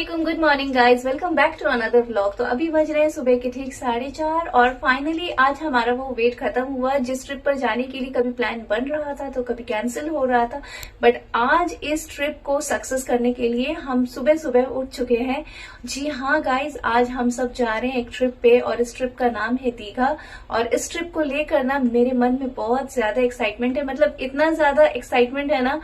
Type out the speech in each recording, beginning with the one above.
वालेकुम, good morning guys, welcome back to another vlog. तो अभी बज रहे हैं सुबह के ठीक 4:30 और फाइनली आज हमारा वो वेट खत्म हुआ जिस ट्रिप पर जाने के लिए कभी प्लान बन रहा था तो कभी कैंसिल हो रहा था। बट आज इस ट्रिप को सक्सेस करने के लिए हम सुबह सुबह उठ चुके हैं। जी हाँ गाइज, आज हम सब जा रहे हैं एक ट्रिप पे और इस ट्रिप का नाम है दीघा। और इस ट्रिप को लेकर ना मेरे मन में बहुत ज्यादा एक्साइटमेंट है, मतलब इतना ज्यादा एक्साइटमेंट है ना,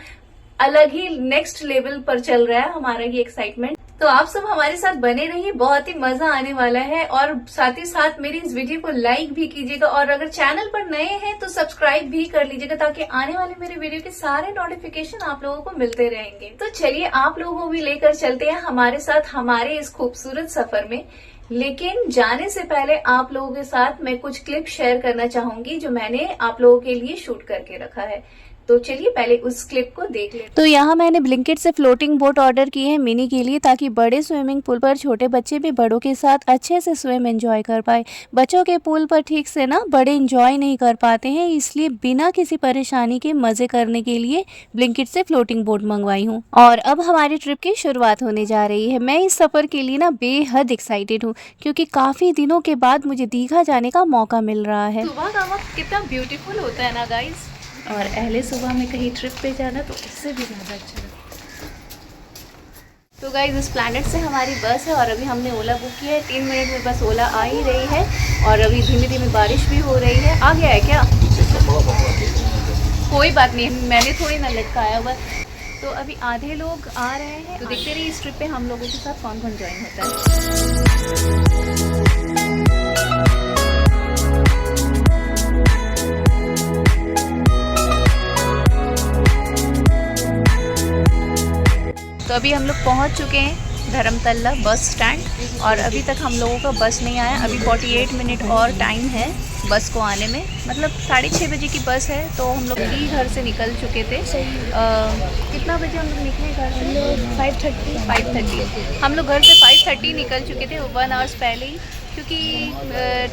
अलग ही नेक्स्ट लेवल पर चल रहा है हमारा ये एक्साइटमेंट। तो आप सब हमारे साथ बने रहिए, बहुत ही मजा आने वाला है। और साथ ही साथ मेरी इस वीडियो को लाइक भी कीजिएगा और अगर चैनल पर नए हैं तो सब्सक्राइब भी कर लीजिएगा ताकि आने वाले मेरे वीडियो के सारे नोटिफिकेशन आप लोगों को मिलते रहेंगे। तो चलिए आप लोगों को भी लेकर चलते हैं हमारे साथ हमारे इस खूबसूरत सफर में। लेकिन जाने से पहले आप लोगों के साथ मैं कुछ क्लिप शेयर करना चाहूंगी जो मैंने आप लोगों के लिए शूट करके रखा है। तो चलिए पहले उस क्लिप को देख लेते हैं। तो यहाँ मैंने ब्लिंकिट से फ्लोटिंग बोट ऑर्डर की है मिनी के लिए, ताकि बड़े स्विमिंग पूल पर छोटे बच्चे भी बड़ों के साथ अच्छे से स्विम एंजॉय कर पाए। बच्चों के पूल पर ठीक से ना बड़े एंजॉय नहीं कर पाते हैं, इसलिए बिना किसी परेशानी के मजे करने के लिए ब्लिंकिट से फ्लोटिंग बोट मंगवाई हूँ। और अब हमारी ट्रिप की शुरुआत होने जा रही है। मैं इस सफर के लिए ना बेहद एक्साइटेड हूँ क्योंकि काफी दिनों के बाद मुझे दीघा जाने का मौका मिल रहा है। सुबह का वक्त कितना ब्यूटीफुल होता है ना गाइज, और अहले सुबह में कहीं ट्रिप पे जाना तो इससे भी ज़्यादा अच्छा लगता है। तो गाइज इस प्लैनेट से हमारी बस है और अभी हमने ओला बुक किया है। 3 मिनट में बस ओला आ ही रही है और अभी धीमे धीमे बारिश भी हो रही है। आ गया है क्या? कोई बात नहीं, मैंने थोड़ी ना लटकाया हुआ। तो अभी आधे लोग आ रहे हैं, तो देखते रहिए इस ट्रिप पे हम लोगों के साथ कौन कौन ज्वाइन होता है। तो अभी हम लोग पहुंच चुके हैं धर्मतला बस स्टैंड और अभी तक हम लोगों का बस नहीं आया। अभी 48 मिनट और टाइम है बस को आने में, मतलब 6:30 बजे की बस है। तो हम लोग ही घर से निकल चुके थे। कितना बजे हम लोग निकले घर से? 5:30 हम लोग घर से 5:30 निकल चुके थे, 1 आवर्स पहले ही, क्योंकि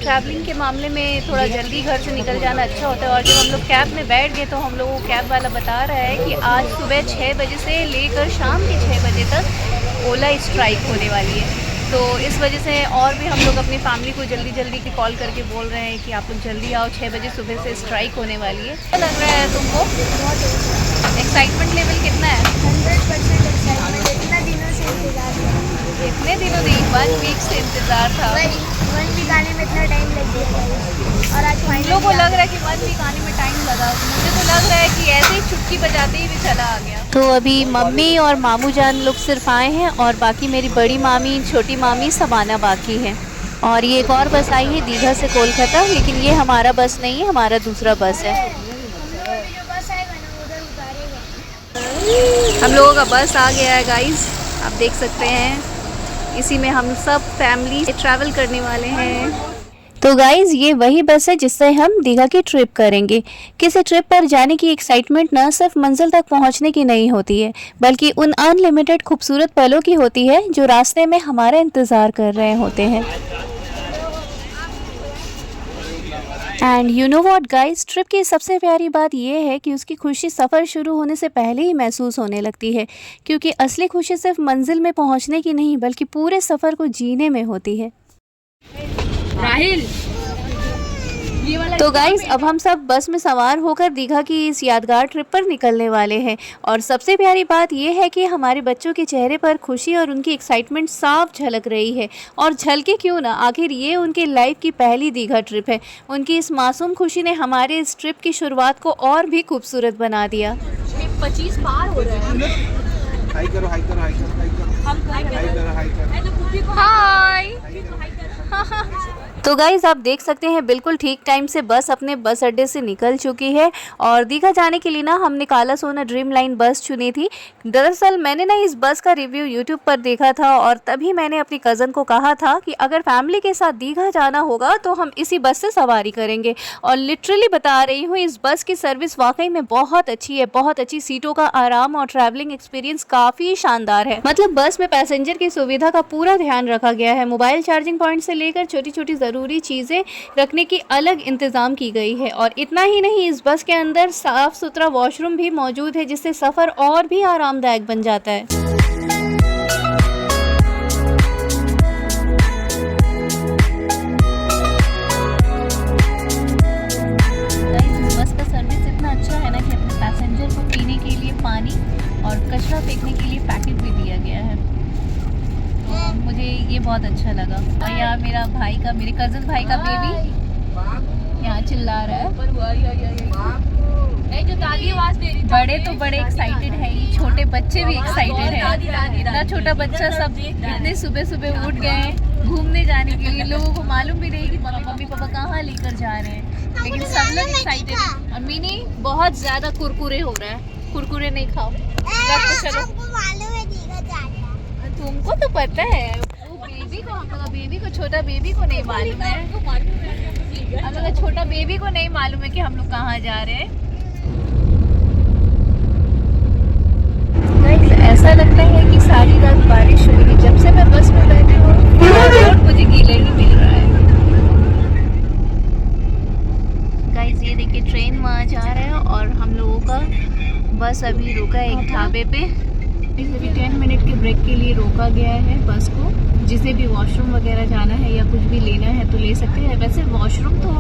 ट्रैवलिंग के मामले में थोड़ा जल्दी घर से निकल जाना अच्छा होता है। और जब हम लोग कैब में बैठ गए तो हम लोगों को कैब वाला बता रहा है कि आज सुबह 6 बजे से लेकर शाम के 6 बजे तक ओला स्ट्राइक होने वाली है। तो इस वजह से और भी हम लोग अपनी फैमिली को जल्दी जल्दी की कॉल करके बोल रहे हैं कि आप लोग जल्दी आओ, 6 बजे सुबह से स्ट्राइक होने वाली है। क्या लग रहा है तुमको? एक्साइटमेंट लेवल कितना है? 100% एक्साइटमेंट। इतना दिनों से इंतजार था। इतने दिनों नहीं, 1 वीक से इंतज़ार था। 1 वीक आने में इतना टाइम लग गया और आज हम लोग को लग रहा है कि 1 वीक आने में टाइम लगा, मुझे तो लग रहा है कि ऐसे ही चुटकी बजाते ही भी चला आ गया। तो अभी मम्मी और मामू जान लोग सिर्फ आए हैं और बाकी मेरी बड़ी मामी छोटी मामी सब आना बाकी है। और ये एक और बस आई है दीघा से कोलकाता, लेकिन ये हमारा बस नहीं है, हमारा दूसरा बस है। जो बस आएगा ना उधर उतारेगा। हम लोगों का बस आ गया है गाइज, आप देख सकते हैं। इसी में हम सब फैमिली ट्रैवल करने वाले हैं। तो गाइज ये वही बस है जिससे हम दीघा की ट्रिप करेंगे। किसी ट्रिप पर जाने की एक्साइटमेंट न सिर्फ मंजिल तक पहुंचने की नहीं होती है, बल्कि उन अनलिमिटेड खूबसूरत पलों की होती है जो रास्ते में हमारा इंतज़ार कर रहे होते हैं। And you know what guys, trip की सबसे प्यारी बात यह है कि उसकी खुशी सफ़र शुरू होने से पहले ही महसूस होने लगती है, क्योंकि असली खुशी सिर्फ मंजिल में पहुंचने की नहीं बल्कि पूरे सफ़र को जीने में होती है। राहिल तो गाइज अब हम सब बस में सवार होकर दीघा की इस यादगार ट्रिप पर निकलने वाले हैं। और सबसे प्यारी बात यह है कि हमारे बच्चों के चेहरे पर खुशी और उनकी एक्साइटमेंट साफ झलक रही है। और झलके क्यों ना, आखिर ये उनके लाइफ की पहली दीघा ट्रिप है। उनकी इस मासूम खुशी ने हमारे इस ट्रिप की शुरुआत को और भी खूबसूरत बना दिया। 25 पार हो रहा है। हाई करो, हाई करो, हाई करो, हाई करो, हाई करो, हाई करो। हाय। तो गाइज आप देख सकते हैं बिल्कुल ठीक टाइम से बस अपने बस अड्डे से निकल चुकी है और दीघा जाने के लिए ना हमने काला सोना ड्रीम लाइन बस चुनी थी। दरअसल मैंने ना इस बस का रिव्यू यूट्यूब पर देखा था और तभी मैंने अपनी कज़न को कहा था कि अगर फैमिली के साथ दीघा जाना होगा तो हम इसी बस से सवारी करेंगे। और लिटरली बता रही हूँ, इस बस की सर्विस वाकई में बहुत अच्छी है, बहुत अच्छी। सीटों का आराम और ट्रैवलिंग एक्सपीरियंस काफ़ी शानदार है। मतलब बस में पैसेंजर की सुविधा का पूरा ध्यान रखा गया है। मोबाइल चार्जिंग पॉइंट से लेकर छोटी छोटी ज़रूरी चीज़ें रखने की अलग इंतज़ाम की गई है। और इतना ही नहीं, इस बस के अंदर साफ़ सुथरा वॉशरूम भी मौजूद है जिससे सफ़र और भी आरामदायक बन जाता है। बहुत अच्छा लगा। और यहाँ मेरा भाई का, मेरे कजन भाई का बेबी यहाँ चिल्ला रहा है। जो दादी आवाज दे रही, बड़े तो बड़े एक्साइटेड है, ये छोटे बच्चे भी एक्साइटेड है। इतना छोटा बच्चा सब इतने सुबह सुबह उठ गए हैं घूमने जाने के लिए। लोगों को मालूम भी नहीं कि मम्मी पापा कहाँ लेकर जा रहे हैं, लेकिन सब लोग एक्साइटेड है। और मिनी बहुत ज्यादा कुरकुरे हो रहा है, कुरकुरे नहीं खाओ। चलो तुमको तो पता है, वो बेबी को, हम लोग बेबी को, छोटा बेबी को नहीं मालूम है। हम लोग छोटा बेबी को नहीं मालूम है कि हम लोग कहाँ जा रहे हैं। ऐसा लगता है कि सारी रात बारिश हुई है। जब से मैं बस में बैठी हूँ रोड मुझे गीला ही मिल रहा है। गाइस ये देखिए ट्रेन वहाँ जा रहा है और हम लोगों का बस अभी रुका है एक ढाबे पे। अभी 10 मिनट के ब्रेक के लिए रोका गया है बस को। जिसे भी वॉशरूम वगैरह जाना है या कुछ भी लेना है तो ले सकते हैं। वैसे वॉशरूम तो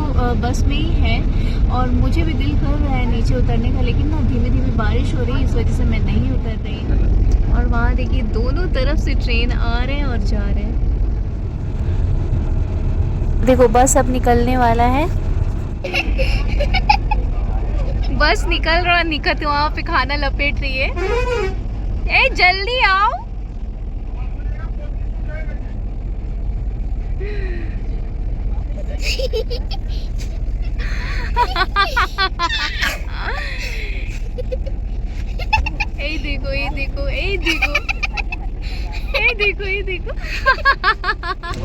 बस में ही है और मुझे भी दिल कर रहा है नीचे उतरने का, लेकिन ना धीमे धीमे बारिश हो रही है, इस वजह से मैं नहीं उतर रही। और वहाँ देखिए दोनों तरफ से ट्रेन आ रहे हैं और जा रहे हैं। देखो बस अब निकलने वाला है। बस निकल रहा, निकलते वहाँ पे खाना लपेट रही है। ए जल्दी आओ। ए देखो, ये देखो, ये देखो, ये देखो, ये देखो।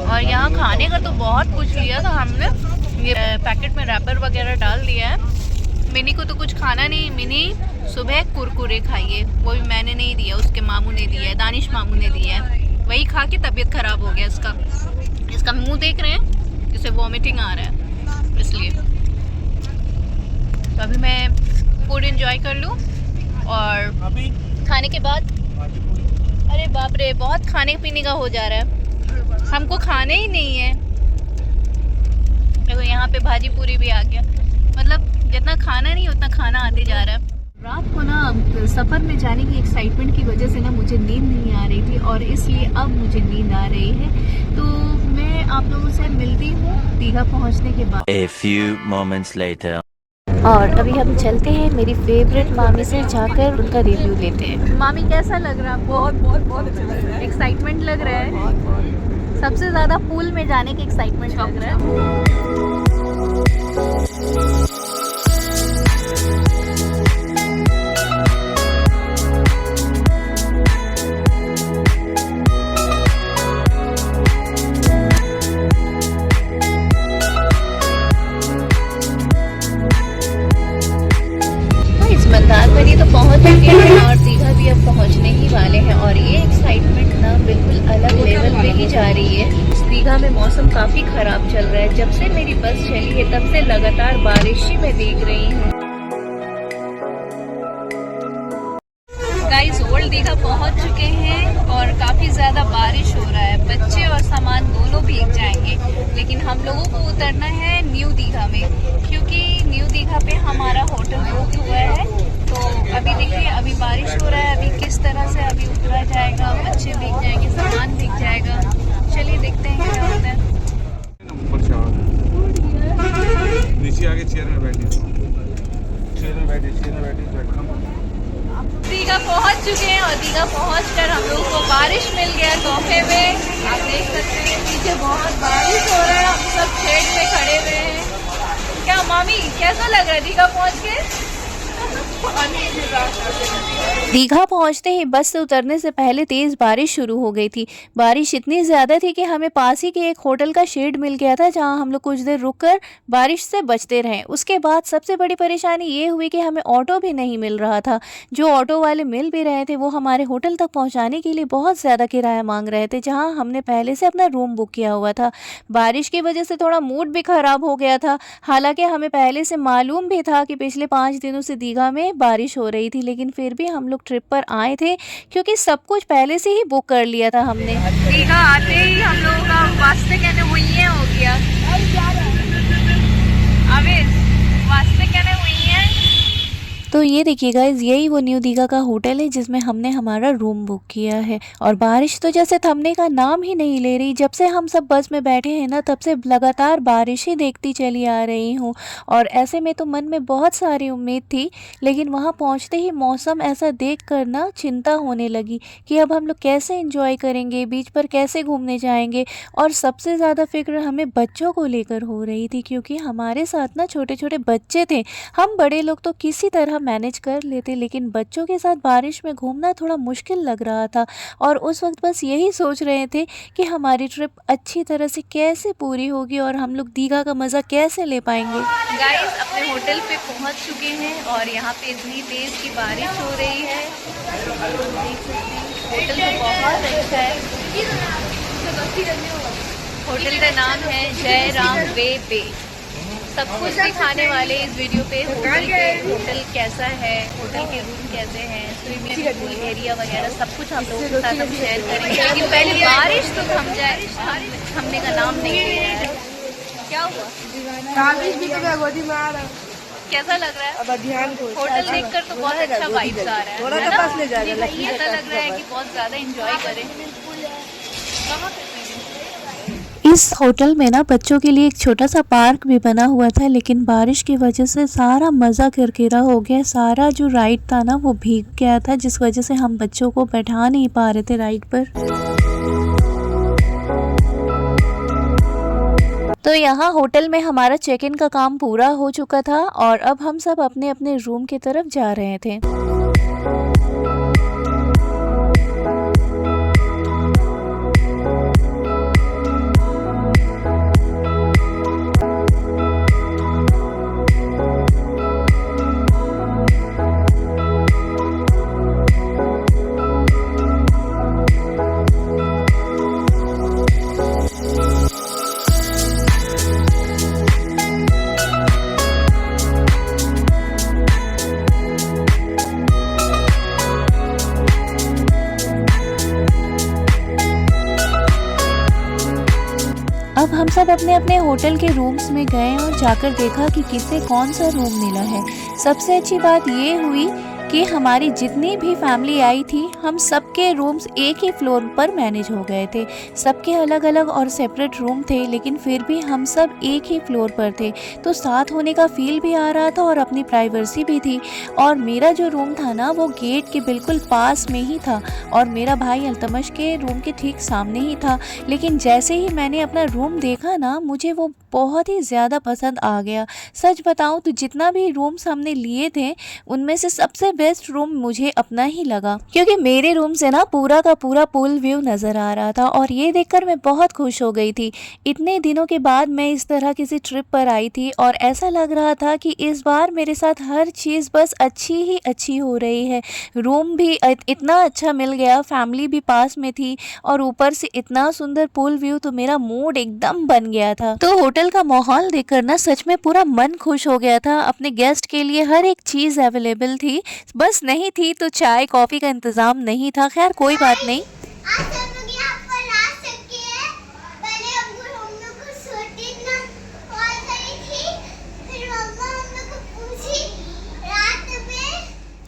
और यहाँ खाने का तो बहुत कुछ लिया था हमने। ये पैकेट में रैपर वगैरह डाल दिया है। मिनी को तो कुछ खाना नहीं, मिनी सुबह कुरकुरे खाइए, वो भी मैंने नहीं दिया, उसके मामू ने दिया है, दानिश मामू ने दिया है। वही खा के तबीयत खराब हो गया इसका। इसका मुंह देख रहे हैं, इसे वॉमिटिंग आ रहा है, इसलिए। तो अभी मैं फूड एंजॉय कर लूँ और खाने के बाद, अरे बाप रे बहुत खाने पीने का हो जा रहा है, हमको खाने ही नहीं है। देखो यहाँ पे भाजी पूरी भी आ गया, मतलब जितना खाना नहीं उतना खाना आते जा रहा है। रात को ना सफ़र में जाने की एक्साइटमेंट की वजह से ना मुझे नींद नहीं आ रही थी और इसलिए अब मुझे नींद आ रही है। तो मैं आप लोगों से मिलती हूँ दीघा पहुँचने के बाद। A few moments later. और अभी हम चलते हैं मेरी फेवरेट मामी से जाकर उनका रिव्यू लेते हैं। मामी कैसा लग रहा है आपको? बहुत अच्छा लग रहा है। एक्साइटमेंट लग रहा है, सबसे ज़्यादा पूल में जाने की एक्साइटमेंट लग रहा है। मंदारमनी तो पहुंच चुके हैं और दीघा भी अब पहुंचने ही वाले हैं और ये एक्साइटमेंट ना बिल्कुल अलग लेवल पे ही जा रही है। दीघा में मौसम काफी खराब चल रहा है। जब से मेरी बस चली है तब से लगातार बारिश ही मैं देख रही हूँ। गाइस ओल्ड दीघा पहुंच चुके हैं और काफी ज्यादा बारिश हो रहा है, बच्चे और सामान दोनों भीग जाएंगे। लेकिन हम लोगों को उतरना है न्यू दीघा में, क्योंकि न्यू दीघा पे हमारा होटल बुक हुआ है। तो अभी देखिए अभी बारिश हो रहा है, अभी किस तरह से अभी उतरा जाएगा, बच्चे भीग जाएंगे, सामान भीग जाएगा। चलिए देखते हैं क्या होता है। नीचे आके चेयर में बैठी, चेयर में बैठी। दीघा पहुंच चुके हैं और दीघा पहुंचकर हम लोगों को बारिश मिल गया तोहफे में। आप देख सकते हैं पीछे बहुत बारिश हो रहा है, हम सब शेड पे खड़े हुए हैं। क्या मामी कैसा लग रहा है दीघा पहुंच के? दीघा पहुंचते ही बस से उतरने से पहले तेज बारिश शुरू हो गई थी। बारिश इतनी ज़्यादा थी कि हमें पास ही के एक होटल का शेड मिल गया था, जहां हम लोग कुछ देर रुककर बारिश से बचते रहे। उसके बाद सबसे बड़ी परेशानी ये हुई कि हमें ऑटो भी नहीं मिल रहा था। जो ऑटो वाले मिल भी रहे थे वो हमारे होटल तक पहुँचाने के लिए बहुत ज़्यादा किराया मांग रहे थे, जहाँ हमने पहले से अपना रूम बुक किया हुआ था। बारिश की वजह से थोड़ा मूड भी ख़राब हो गया था। हालाँकि हमें पहले से मालूम भी था कि पिछले 5 दिनों से दीघा में बारिश हो रही थी, लेकिन फिर भी हम लोग ट्रिप पर आए थे क्योंकि सब कुछ पहले से ही बुक कर लिया था हमने। दीघा आते ही हम लोगों का वास्ते कहने हुई हो गया। अबे वास्ते कहने हुई है, तो ये देखिए गाइज, यही वो न्यू दीघा का होटल है जिसमें हमने हमारा रूम बुक किया है। और बारिश तो जैसे थमने का नाम ही नहीं ले रही। जब से हम सब बस में बैठे हैं ना, तब से लगातार बारिश ही देखती चली आ रही हूँ। और ऐसे में तो मन में बहुत सारी उम्मीद थी, लेकिन वहाँ पहुँचते ही मौसम ऐसा देख कर ना चिंता होने लगी कि अब हम लोग कैसे एंजॉय करेंगे, बीच पर कैसे घूमने जाएंगे। और सबसे ज़्यादा फिक्र हमें बच्चों को लेकर हो रही थी, क्योंकि हमारे साथ ना छोटे छोटे बच्चे थे। हम बड़े लोग तो किसी तरह मैनेज कर लेते, लेकिन बच्चों के साथ बारिश में घूमना थोड़ा मुश्किल लग रहा था। और उस वक्त बस यही सोच रहे थे कि हमारी ट्रिप अच्छी तरह से कैसे पूरी होगी और हम लोग दीघा का मज़ा कैसे ले पाएंगे। गाइस अपने होटल पे पहुंच चुके हैं और यहाँ पे इतनी तेज़ की बारिश हो रही है, देख सकते हैं। होटल तो बहुत अच्छा है। होटल का नाम है जय राम वे। सब कुछ दिखाने वाले इस वीडियो पे, होटल कैसा है, होटल के रूम कैसे हैं, स्विमिंग पूल एरिया वगैरह सब कुछ आप लोगों के साथ हम शेयर करेंगे। लेकिन पहले बारिश तो थम जाए, थमने का नाम नहीं ले रहा है। क्या हुआ? कैसा लग रहा है? होटल देखकर तो बहुत अच्छा वाइब्स आ रहा है ना? ऐसा लग रहा है कि बहुत ज़्यादा एंजॉय करें। इस होटल में ना बच्चों के लिए एक छोटा सा पार्क भी बना हुआ था, लेकिन बारिश की वजह से सारा मज़ा किरकिरा हो गया। सारा जो राइड था ना वो भीग गया था, जिस वजह से हम बच्चों को बैठा नहीं पा रहे थे राइड पर। तो यहाँ होटल में हमारा चेक इन का काम पूरा हो चुका था और अब हम सब अपने अपने रूम की तरफ जा रहे थे। अब हम सब अपने अपने होटल के रूम्स में गए और जाकर देखा कि किसे कौन सा रूम मिला है। सबसे अच्छी बात ये हुई कि हमारी जितनी भी फैमिली आई थी, हम सबके रूम्स एक ही फ्लोर पर मैनेज हो गए थे। सबके अलग अलग और सेपरेट रूम थे, लेकिन फिर भी हम सब एक ही फ्लोर पर थे, तो साथ होने का फील भी आ रहा था और अपनी प्राइवेसी भी थी। और मेरा जो रूम था ना वो गेट के बिल्कुल पास में ही था और मेरा भाई अल्तमश के रूम के ठीक सामने ही था। लेकिन जैसे ही मैंने अपना रूम देखा ना, मुझे वो बहुत ही ज़्यादा पसंद आ गया। सच बताऊं तो जितना भी रूम्स हमने लिए थे उनमें से सबसे बेस्ट रूम मुझे अपना ही लगा, क्योंकि मेरे रूम से ना पूरा का पूरा पूल व्यू नज़र आ रहा था और ये देखकर मैं बहुत खुश हो गई थी। इतने दिनों के बाद मैं इस तरह किसी ट्रिप पर आई थी और ऐसा लग रहा था कि इस बार मेरे साथ हर चीज़ बस अच्छी ही अच्छी हो रही है। रूम भी इतना अच्छा मिल गया, फैमिली भी पास में थी और ऊपर से इतना सुंदर पूल व्यू, तो मेरा मूड एकदम बन गया था। तो होटल का माहौल देखकर ना सच में पूरा मन खुश हो गया था। अपने गेस्ट के लिए हर एक चीज़ अवेलेबल थी, बस नहीं थी तो चाय कॉफ़ी का इंतज़ाम नहीं था। खैर कोई बात नहीं।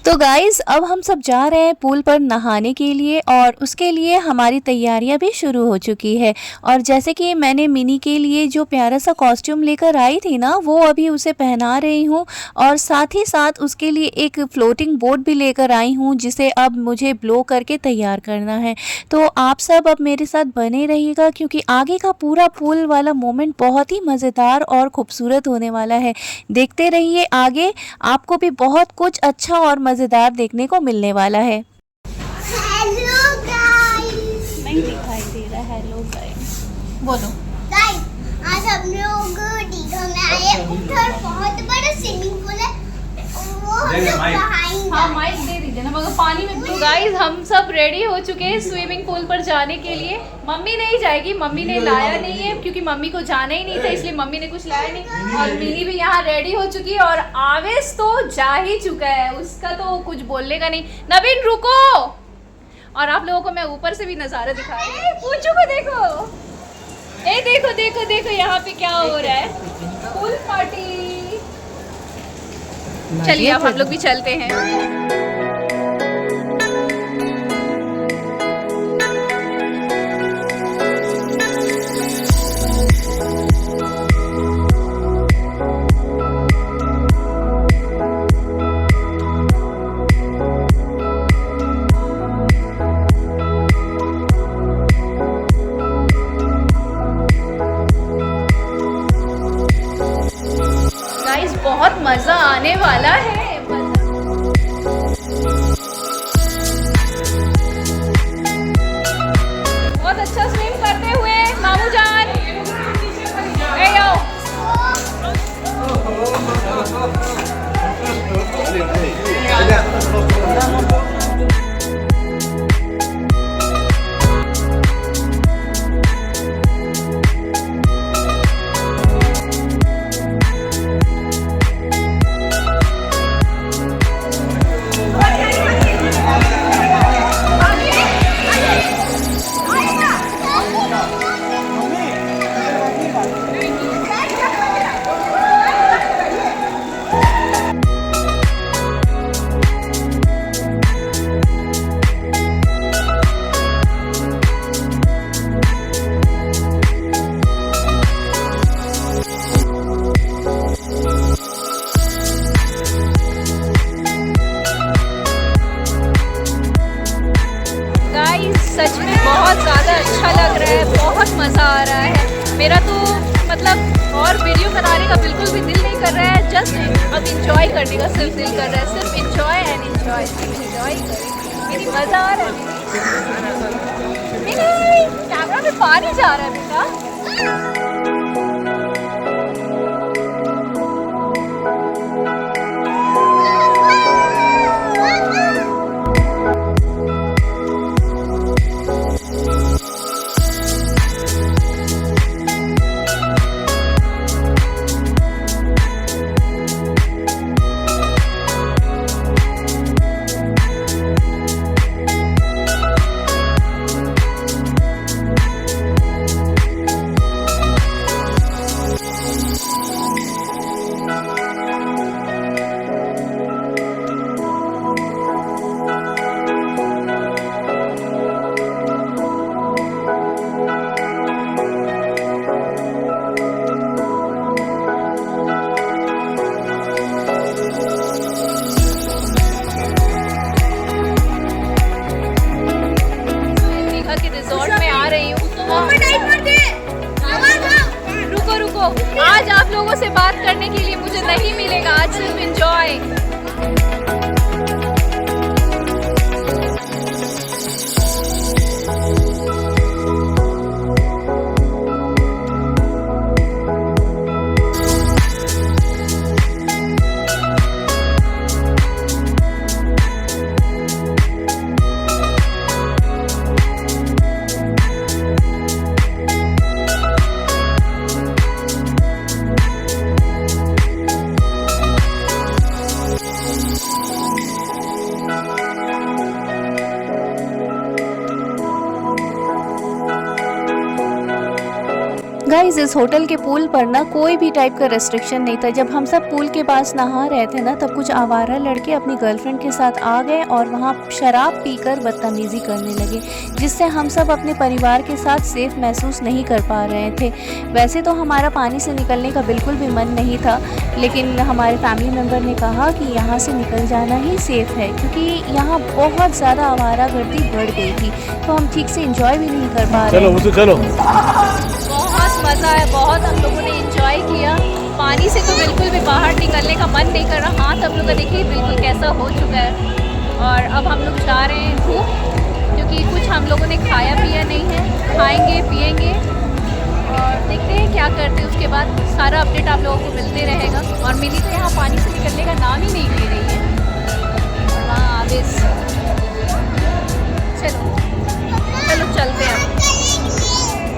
तो गाइज़ अब हम सब जा रहे हैं पूल पर नहाने के लिए और उसके लिए हमारी तैयारियां भी शुरू हो चुकी है। और जैसे कि मैंने मिनी के लिए जो प्यारा सा कॉस्ट्यूम लेकर आई थी ना, वो अभी उसे पहना रही हूँ और साथ ही साथ उसके लिए एक फ्लोटिंग बोट भी लेकर आई हूँ, जिसे अब मुझे ब्लो करके तैयार करना है। तो आप सब अब मेरे साथ बने रहिएगा, क्योंकि आगे का पूरा पूल वाला मोमेंट बहुत ही मज़ेदार और खूबसूरत होने वाला है। देखते रहिए, आगे आपको भी बहुत कुछ अच्छा और मज़ेदार देखने को मिलने वाला है। हेलो गाइस, नहीं दिखाई दे रहा। हेलो गाइस बोलो। गाइस आज हम लोग दीघा में आए। उधर बहुत बड़ा स्विमिंग पूल है, वो हम लोग नहाएंगे। हाँ माइक दे दीजिए ना, मगर पानी में। तो गाइस हम सब रेडी हो चुके हैं स्विमिंग पूल पर जाने के लिए। मम्मी नहीं जाएगी, मम्मी ने लाया नहीं है, क्योंकि मम्मी को जाना ही नहीं था, इसलिए मम्मी ने कुछ लाया नहीं। और मिनी भी यहाँ रेडी हो चुकी है और आवेश तो जा ही चुका है, उसका तो कुछ बोलने का नहीं। नवीन रुको। और आप लोगों को मैं ऊपर से भी नज़ारा दिखा रही हूँ। पूछो को देखो, ए देखो देखो देखो यहाँ पे क्या हो रहा है, पूल पार्टी। चलिए अब हम लोग भी चलते हैं। बहुत मजा आने वाला है। बहुत अच्छा स्विम करते हुए मामू जान। ए आओ। सच में बहुत ज़्यादा अच्छा लग रहा है, बहुत मज़ा आ रहा है। मेरा तो मतलब और वीडियो बनाने का बिल्कुल भी दिल नहीं कर रहा है, जस्ट अब इंजॉय करने का सिर्फ दिल कर रहा है, सिर्फ इंजॉय एंड इंजॉय करें। मेरी मज़ा आ रहा है। मेरे कैमरा में पानी जा रहा है बेटा। रुको, आज आप लोगों से बात करने के लिए मुझे नहीं मिलेगा, आज सिर्फ एंजॉय। गाइस इस होटल के पूल पर ना कोई भी टाइप का रेस्ट्रिक्शन नहीं था। जब हम सब पूल के पास नहा रहे थे ना, तब कुछ आवारा लड़के अपनी गर्लफ्रेंड के साथ आ गए और वहाँ शराब पीकर बदतमीज़ी करने लगे, जिससे हम सब अपने परिवार के साथ सेफ महसूस नहीं कर पा रहे थे। वैसे तो हमारा पानी से निकलने का बिल्कुल भी मन नहीं था, लेकिन हमारे फैमिली मेम्बर ने कहा कि यहाँ से निकल जाना ही सेफ़ है, क्योंकि यहाँ बहुत ज़्यादा आवारागर्दी बढ़ गई थी, तो हम ठीक से इंजॉय भी नहीं कर पा रहे। चलो बहुत मज़ा है, बहुत हम लोगों ने एंजॉय किया। पानी से तो बिल्कुल भी बाहर निकलने का मन नहीं कर रहा। हाथ आप लोग का देखिए बिल्कुल कैसा हो चुका है। और अब हम लोग जा रहे हैं धूप, क्योंकि कुछ हम लोगों ने खाया पिया नहीं है, खाएंगे पिएंगे और देखते हैं क्या करते हैं। उसके बाद सारा अपडेट आप लोगों को मिलते रहेगा। और मिनी तो यहाँ पानी से निकलने का नाम ही नहीं ले रही है। और वहाँ आवेश, चलो चलते हैं।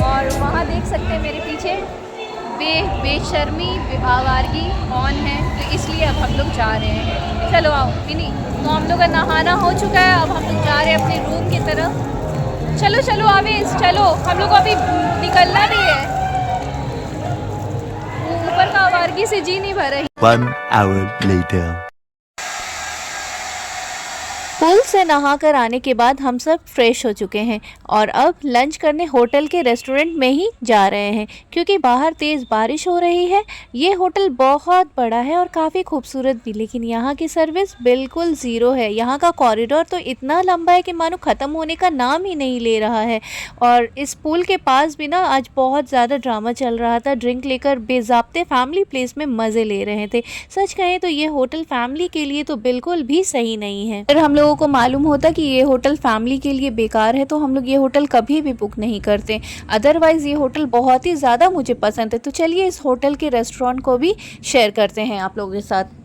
और वहाँ देख सकते हैं मेरे पीछे बेशर्मी आवारगी ऑन है, तो इसलिए अब हम लोग जा रहे हैं। चलो आओ मिनी, तो हम लोग का नहाना हो चुका है, अब हम लोग जा रहे हैं अपने रूम की तरफ। चलो चलो आवेश चलो, हम लोग को अभी निकलना भी है, ऊपर का आवारगी से जी नहीं भर रही। 1 hour later पूल से नहाकर आने के बाद हम सब फ्रेश हो चुके हैं और अब लंच करने होटल के रेस्टोरेंट में ही जा रहे हैं क्योंकि बाहर तेज़ बारिश हो रही है। ये होटल बहुत बड़ा है और काफ़ी खूबसूरत भी, लेकिन यहाँ की सर्विस बिल्कुल ज़ीरो है। यहाँ का कॉरिडोर तो इतना लंबा है कि मानो ख़त्म होने का नाम ही नहीं ले रहा है। और इस पुल के पास भी ना आज बहुत ज़्यादा ड्रामा चल रहा था। ड्रिंक लेकर बेज़ाब्ते फैमिली प्लेस में मज़े ले रहे थे। सच कहें तो ये होटल फैमिली के लिए तो बिल्कुल भी सही नहीं है। अगर हम लोगों को मालूम होता कि ये होटल फैमिली के लिए बेकार है तो हम लोग ये होटल कभी भी बुक नहीं करते। अदरवाइज़ ये होटल बहुत ही ज़्यादा मुझे पसंद है। तो चलिए इस होटल के रेस्टोरेंट को भी शेयर करते हैं आप लोगों के साथ।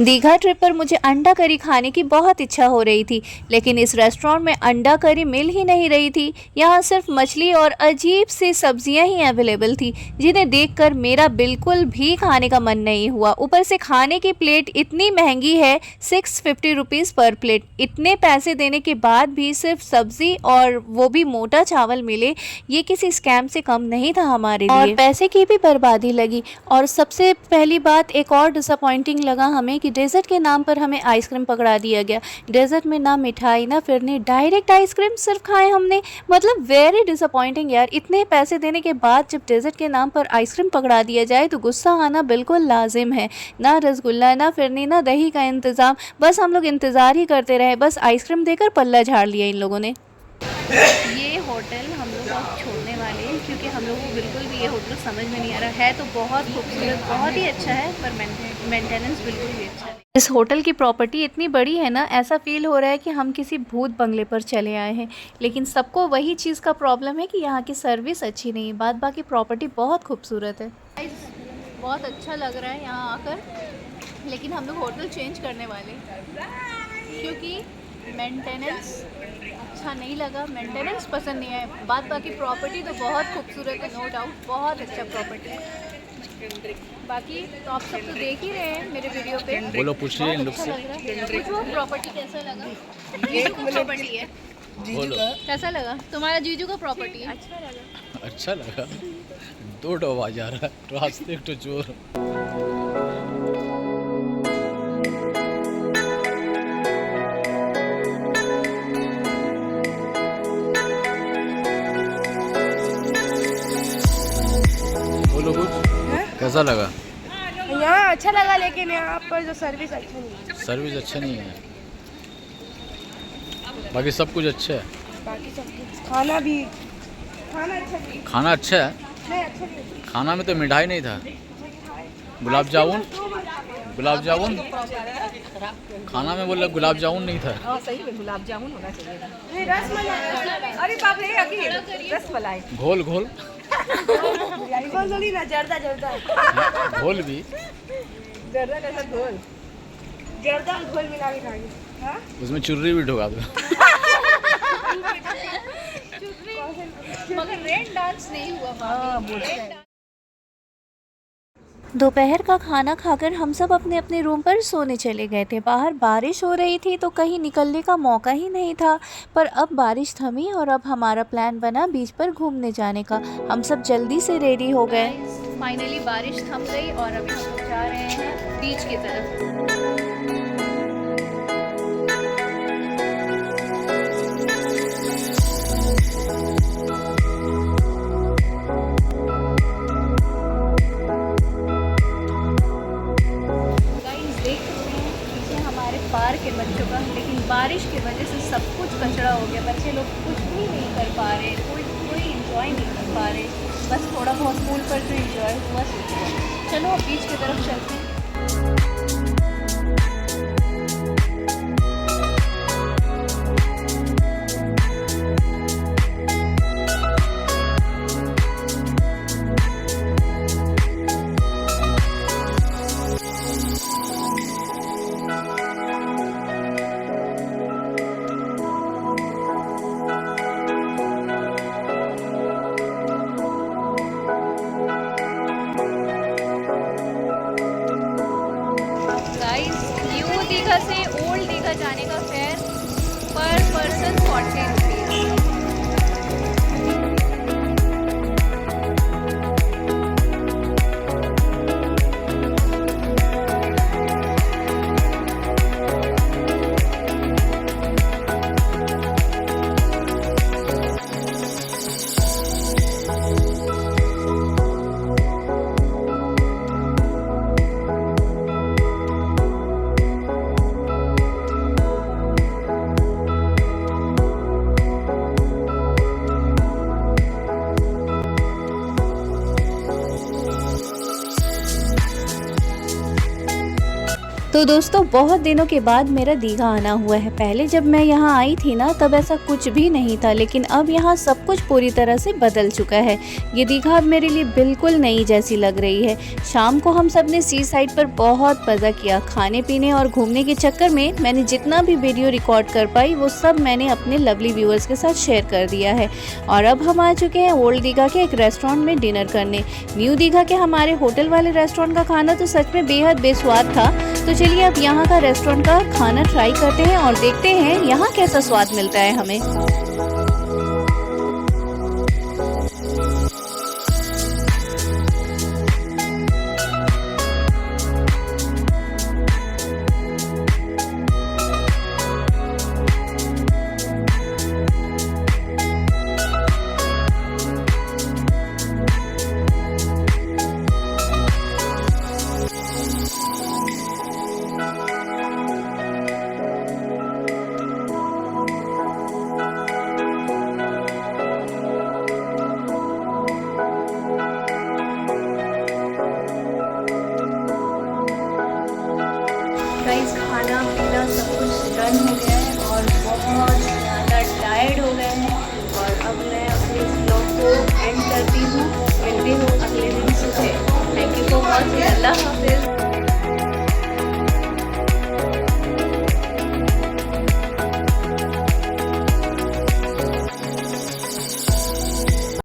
दीघा ट्रिप पर मुझे अंडा करी खाने की बहुत इच्छा हो रही थी, लेकिन इस रेस्टोरेंट में अंडा करी मिल ही नहीं रही थी। यहाँ सिर्फ मछली और अजीब सी सब्जियां ही अवेलेबल थी, जिन्हें देखकर मेरा बिल्कुल भी खाने का मन नहीं हुआ। ऊपर से खाने की प्लेट इतनी महंगी है, 650 रुपीज़ पर प्लेट। इतने पैसे देने के बाद भी सिर्फ सब्जी और वो भी मोटा चावल मिले, ये किसी स्कैम से कम नहीं था हमारे लिए। और पैसे की भी बर्बादी लगी। और सबसे पहली बात एक और डिसअपॉइंटिंग लगा हमें कि डेजर्ट के नाम पर हमें आइसक्रीम पकड़ा दिया गया। डेजर्ट में ना मिठाई ना फिरनी, डायरेक्ट आइसक्रीम सिर्फ खाए हमने। मतलब वेरी डिसअपॉइंटिंग यार। इतने पैसे देने के बाद जब डेजर्ट के नाम पर आइसक्रीम पकड़ा दिया जाए तो गुस्सा आना बिल्कुल लाजिम है। ना रसगुल्ला ना फिरनी ना दही का इंतज़ाम, बस हम लोग इंतज़ार ही करते रहे। बस आइसक्रीम देकर पल्ला झाड़ लिया इन लोगों ने। ये होटल हम लोग अब छोड़ने वाले हैं क्योंकि हम लोगों को बिल्कुल भी ये होटल समझ में नहीं आ रहा है। तो बहुत खूबसूरत, बहुत ही अच्छा है, पर मेंटेनेंस बिल्कुल भी अच्छा नहीं। इस होटल की प्रॉपर्टी इतनी बड़ी है ना, ऐसा फील हो रहा है कि हम किसी भूत बंगले पर चले आए हैं। लेकिन सबको वही चीज़ का प्रॉब्लम है कि यहाँ की सर्विस अच्छी नहीं है। बाद बाकी प्रॉपर्टी बहुत खूबसूरत है। बहुत अच्छा लग रहा है यहाँ आकर, लेकिन हम लोग होटल चेंज करने वाले क्योंकि मेंटेनेंस अच्छा नहीं लगा, मेंटेनेंस पसंद नहीं आया। बात बाकी प्रॉपर्टी तो बहुत खूबसूरत है, नो डाउट, बहुत अच्छा प्रॉपर्टी है। बाकी तो आप सब तो देख ही रहे हैं मेरे वीडियो पे। बोलो, पूछिए इन लोग से। पूछो प्रॉपर्टी कैसा लगा? जीजू का प्रॉपर्टी है। बोलो कैसा लगा? तुम्हारा जीजू का प्रॉपर्टी है। अच्छा लगा। 2 डोबा जा रहा है रास्ते तो चोर। बोलो कुछ, कैसा लगा? यहाँ अच्छा लगा, लेकिन यहाँ पर जो सर्विस अच्छा नहीं है। सर्विस अच्छा नहीं है, बाकी सब कुछ अच्छा है। बाकी सब कुछ, खाना अच्छा नहीं। खाना अच्छा है, नहीं अच्छा नहीं। खाना में तो मिठाई नहीं था। गुलाब जामुन खाना में बोला गुलाब जामुन नहीं था। सही में गुलाब जामुन होना चाहिए। रसमलाई, अरे बाप रे, अभी रसमलाई घोल ना, जर्दा घोल भी, जर्दा कैसा घोल, जर्दा और घोल मिला के खाएंगे। हाँ? उसमें चुर्री भी ढुका दो। मगर रेन डांस नहीं हुआ। दोपहर का खाना खाकर हम सब अपने अपने रूम पर सोने चले गए थे। बाहर बारिश हो रही थी तो कहीं निकलने का मौका ही नहीं था, पर अब बारिश थमी और अब हमारा प्लान बना बीच पर घूमने जाने का। हम सब जल्दी से रेडी हो गए। फाइनली बारिश थम गई और अभी हम लोग जा रहे हैं बीच की तरफ। पार्क है बच्चों का, लेकिन बारिश की वजह से सब कुछ कचरा हो गया। बच्चे लोग कुछ भी नहीं कर पा रहे, कोई इंजॉय नहीं कर पा रहे। बस थोड़ा बहुत पूल पर जो इंजॉय हुआ। चलो अब बीच की तरफ चलते हैं। दीघा से ओल्ड दीघा जाने का फेयर पर पर्सन 40 रुपीज़। तो दोस्तों बहुत दिनों के बाद मेरा दीघा आना हुआ है। पहले जब मैं यहाँ आई थी ना तब ऐसा कुछ भी नहीं था, लेकिन अब यहाँ सब कुछ पूरी तरह से बदल चुका है। ये दीघा अब मेरे लिए बिल्कुल नई जैसी लग रही है। शाम को हम सब ने सी साइड पर बहुत मज़ा किया। खाने पीने और घूमने के चक्कर में मैंने जितना भी वीडियो रिकॉर्ड कर पाई वो सब मैंने अपने लवली व्यूअर्स के साथ शेयर कर दिया है। और अब हम आ चुके हैं ओल्ड दीघा के एक रेस्टोरेंट में डिनर करने। न्यू दीघा के हमारे होटल वाले रेस्टोरेंट का खाना तो सच में बेहद बेस्वाद था। तो चलिए अब यहाँ का रेस्टोरेंट का खाना ट्राई करते हैं और देखते हैं यहाँ कैसा स्वाद मिलता है हमें। गाइस खाना पीना सब कुछ डन हो गया है।